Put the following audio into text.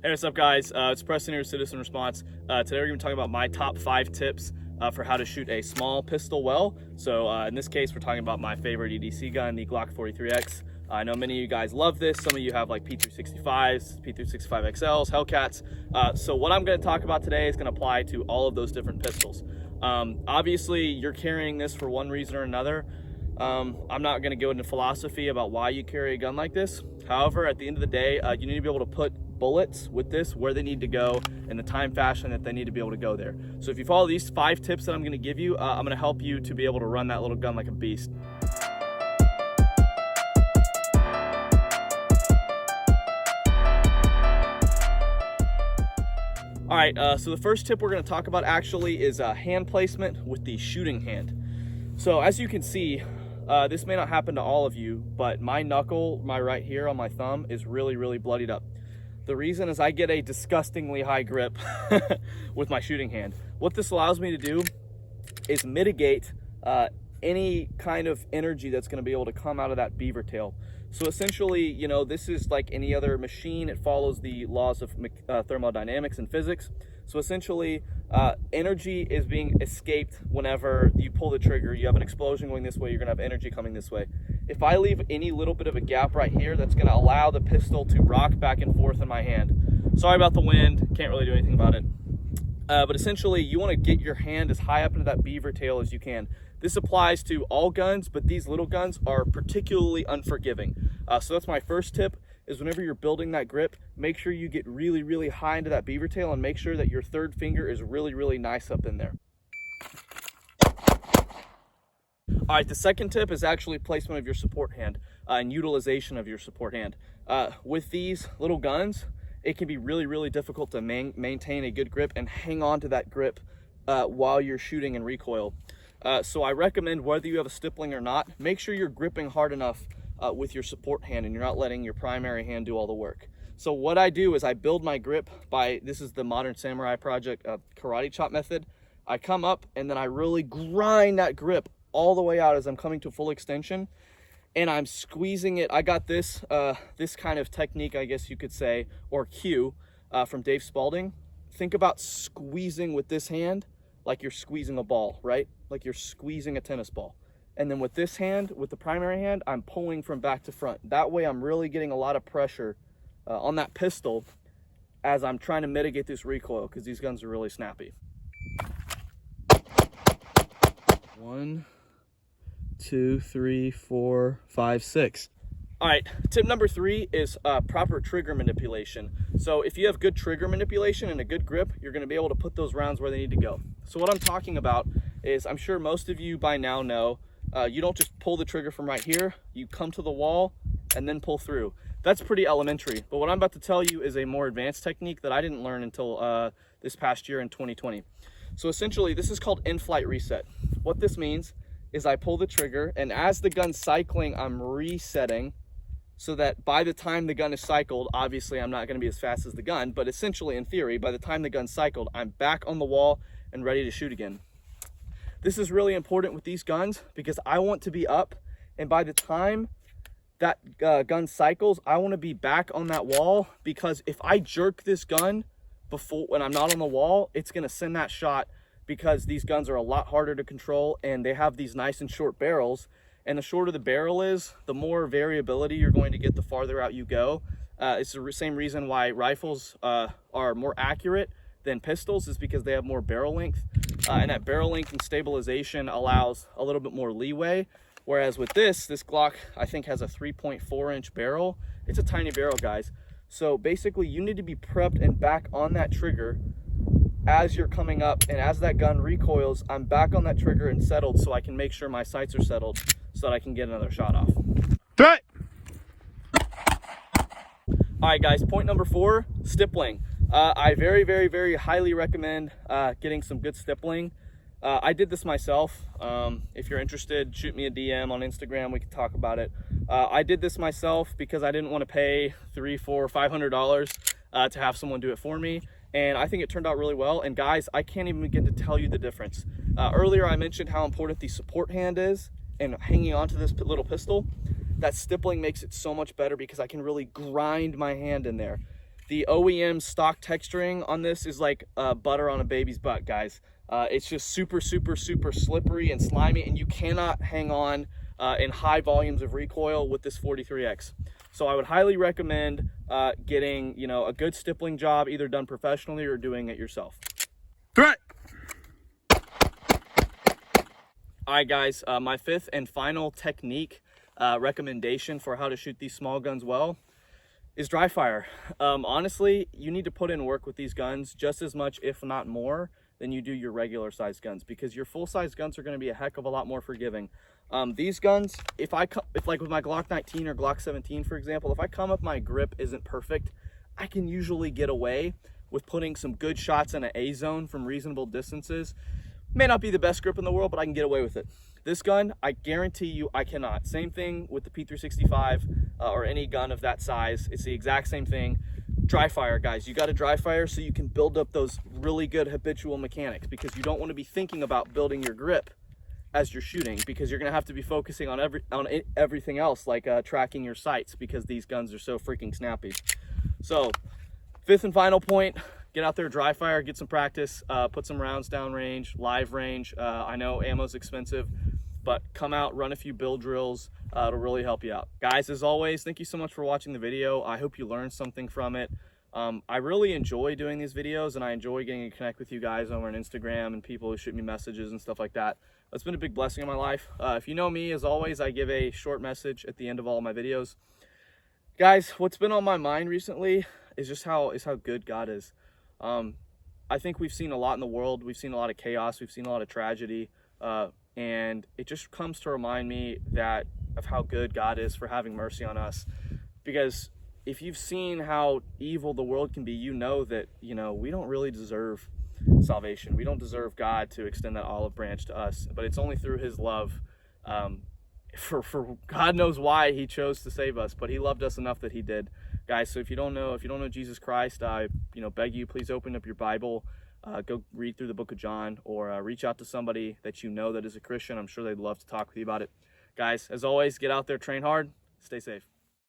Hey, what's up guys? It's Preston here, Citizen Response. Today we're going to be talking about my top 5 tips for how to shoot a small pistol well. So in this case, we're talking about my favorite EDC gun, the G43X. I know many of you guys love this. Some of you have like P365s, P365 XLs, Hellcats. So what I'm going to talk about today is going to apply to all of those different pistols. Obviously, you're carrying this for one reason or another. I'm not going to go into philosophy about why you carry a gun like this. However, at the end of the day, you need to be able to put bullets with this where they need to go in the time fashion that they need to be able to go there. So if you follow these 5 tips that I'm going to give you, I'm going to help you to be able to run that little gun like a beast. All right, so the first tip we're going to talk about actually is hand placement with the shooting hand. So as you can see, this may not happen to all of you, but my knuckle, my right here on my thumb, is really bloodied up. The reason is I get a disgustingly high grip with my shooting hand. What this allows me to do is mitigate any kind of energy that's going to be able to come out of that beaver tail. So essentially, you know, this is like any other machine. It follows the laws of thermodynamics and physics. So essentially, energy is being escaped whenever you pull the trigger. You have an explosion going this way, you're gonna have energy coming this way. If I leave any little bit of a gap right here, that's gonna allow the pistol to rock back and forth in my hand. Sorry about the wind, can't really do anything about it. But essentially, you wanna get your hand as high up into that beaver tail as you can. This applies to all guns, but these little guns are particularly unforgiving. So that's my first tip, is whenever you're building that grip, make sure you get really high into that beaver tail and make sure that your third finger is really nice up in there. All right, the second tip is actually placement of your support hand and utilization of your support hand. With these little guns, it can be really difficult to maintain a good grip and hang on to that grip while you're shooting in recoil. So I recommend, whether you have a stippling or not, make sure you're gripping hard enough with your support hand and you're not letting your primary hand do all the work. So what I do is I build my grip by, this is the Modern Samurai Project karate chop method. I come up and then I really grind that grip all the way out as I'm coming to full extension, and I'm squeezing it. I got this this kind of technique, I guess you could say, or cue from Dave Spalding. Think about squeezing with this hand like you're squeezing a ball, right? Like you're squeezing a tennis ball. And then with this hand, with the primary hand, I'm pulling from back to front. That way I'm really getting a lot of pressure on that pistol as I'm trying to mitigate this recoil, because these guns are really snappy. 1, 2, 3, 4, 5, 6. All right, tip number 3 is proper trigger manipulation. So if you have good trigger manipulation and a good grip, you're gonna be able to put those rounds where they need to go. So what I'm talking about is, I'm sure most of you by now know, you don't just pull the trigger from right here, you come to the wall and then pull through. That's pretty elementary, but what I'm about to tell you is a more advanced technique that I didn't learn until this past year in 2020. So essentially, this is called in-flight reset. What this means is I pull the trigger, and as the gun's cycling, I'm resetting, so that by the time the gun is cycled, obviously I'm not gonna be as fast as the gun, but essentially in theory, by the time the gun's cycled, I'm back on the wall and ready to shoot again. This is really important with these guns because I want to be up, and by the time that gun cycles, I want to be back on that wall, because if I jerk this gun when I'm not on the wall, it's going to send that shot, because these guns are a lot harder to control and they have these nice and short barrels, and the shorter the barrel is, the more variability you're going to get the farther out you go. It's the same reason why rifles are more accurate than pistols, is because they have more barrel length, and that barrel length and stabilization allows a little bit more leeway. Whereas with this Glock, I think, has a 3.4-inch barrel. It's a tiny barrel, guys. So basically, you need to be prepped and back on that trigger as you're coming up, and as that gun recoils, I'm back on that trigger and settled, so I can make sure my sights are settled so that I can get another shot off. Right. All right, guys, point number 4, stippling. I very highly recommend getting some good stippling. I did this myself. If you're interested, shoot me a DM on Instagram, we can talk about it. I did this myself because I didn't want to pay $300, $400, $500 to have someone do it for me, and I think it turned out really well. And guys, I can't even begin to tell you the difference. Earlier I mentioned how important the support hand is and hanging onto this little pistol. That stippling makes it so much better because I can really grind my hand in there. The OEM stock texturing on this is like butter on a baby's butt, guys. It's just super slippery and slimy, and you cannot hang on in high volumes of recoil with this 43X. So I would highly recommend getting, you know, a good stippling job, either done professionally or doing it yourself. Threat. All right, guys, my fifth and final technique recommendation for how to shoot these small guns well is dry fire. Honestly, you need to put in work with these guns just as much, if not more, than you do your regular size guns, because your full size guns are going to be a heck of a lot more forgiving. These guns, if like with my Glock 19 or Glock 17, for example, if I come up, my grip isn't perfect, I can usually get away with putting some good shots in an A zone from reasonable distances. May not be the best grip in the world, but I can get away with it. This gun, I guarantee you I cannot. Same thing with the P365 or any gun of that size. It's the exact same thing. Dry fire, guys. You got to dry fire so you can build up those really good habitual mechanics, because you don't want to be thinking about building your grip as you're shooting, because you're going to have to be focusing on everything else, like tracking your sights, because these guns are so freaking snappy. So, fifth and final point, get out there, dry fire, get some practice, put some rounds down range, live range. I know ammo's expensive, but come out, run a few build drills. It'll really help you out. Guys, as always, thank you so much for watching the video. I hope you learned something from it. I really enjoy doing these videos, and I enjoy getting to connect with you guys over on Instagram and people who shoot me messages and stuff like that. It's been a big blessing in my life. If you know me, as always, I give a short message at the end of all my videos. Guys, what's been on my mind recently is just how good God is. I think we've seen a lot in the world. We've seen a lot of chaos. We've seen a lot of tragedy. And it just comes to remind me of how good God is for having mercy on us. Because if you've seen how evil the world can be, you know that, you know, we don't really deserve salvation. We don't deserve God to extend that olive branch to us, but it's only through his love. For God knows why he chose to save us, but he loved us enough that he did. Guys, so if you don't know Jesus Christ, I beg you, please open up your Bible, go read through the book of John, or reach out to somebody that you know that is a Christian. I'm sure they'd love to talk with you about it. Guys, as always, get out there, train hard, stay safe.